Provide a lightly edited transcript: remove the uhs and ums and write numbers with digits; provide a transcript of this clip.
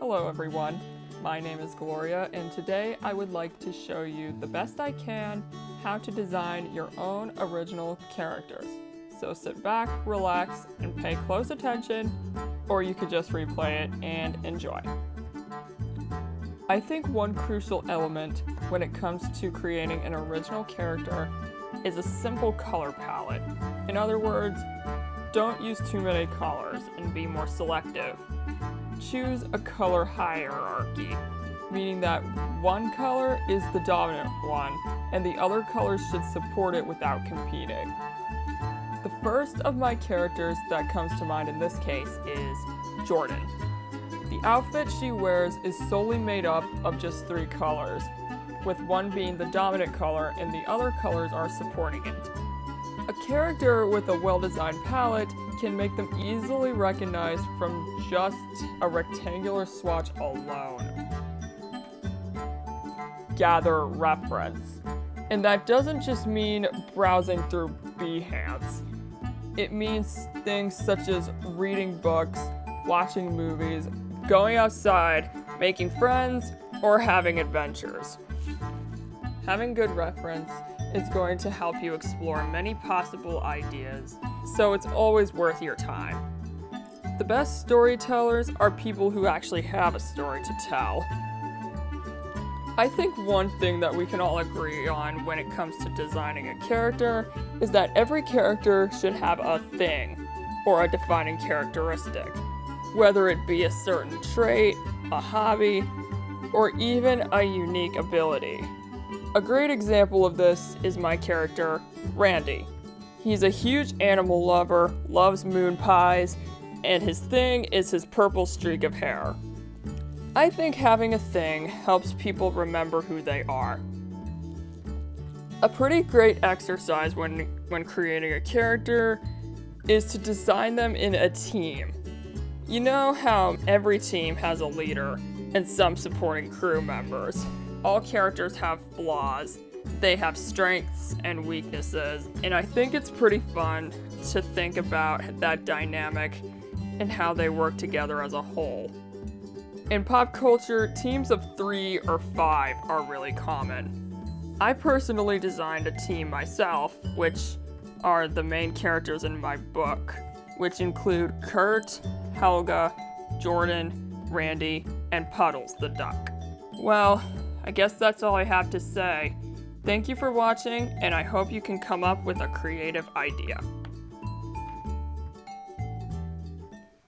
Hello everyone, my name is Gloria and today I would like to show you the best I can how to design your own original characters. So sit back, relax, and pay close attention, or you could just replay it and enjoy. I think one crucial element when it comes to creating an original character is a simple color palette. In other words, don't use too many colors and be more selective. Choose a color hierarchy, meaning that one color is the dominant one and the other colors should support it without competing. The first of my characters that comes to mind in this case is Jordan. The outfit she wears is solely made up of just 3 colors, with one being the dominant color and the other colors are supporting it. A character with a well-designed palette can make them easily recognized from just a rectangular swatch alone. Gather reference. And that doesn't just mean browsing through Behance. It means things such as reading books, watching movies, going outside, making friends, or having adventures. Having good reference is going to help you explore many possible ideas, so it's always worth your time. The best storytellers are people who actually have a story to tell. I think one thing that we can all agree on when it comes to designing a character is that every character should have a thing, or a defining characteristic, whether it be a certain trait, a hobby, or even a unique ability. A great example of this is my character, Randy. He's a huge animal lover, loves moon pies, and his thing is his purple streak of hair. I think having a thing helps people remember who they are. A pretty great exercise when creating a character is to design them in a team. You know how every team has a leader and some supporting crew members. All characters have flaws. They have strengths and weaknesses, and I think it's pretty fun to think about that dynamic and how they work together as a whole. In pop culture, teams of 3 or 5 are really common. I personally designed a team myself, which are the main characters in my book, which include Kurt, Helga, Jordan, Randy, and Puddles the duck. Well, I guess that's all I have to say. Thank you for watching, and I hope you can come up with a creative idea.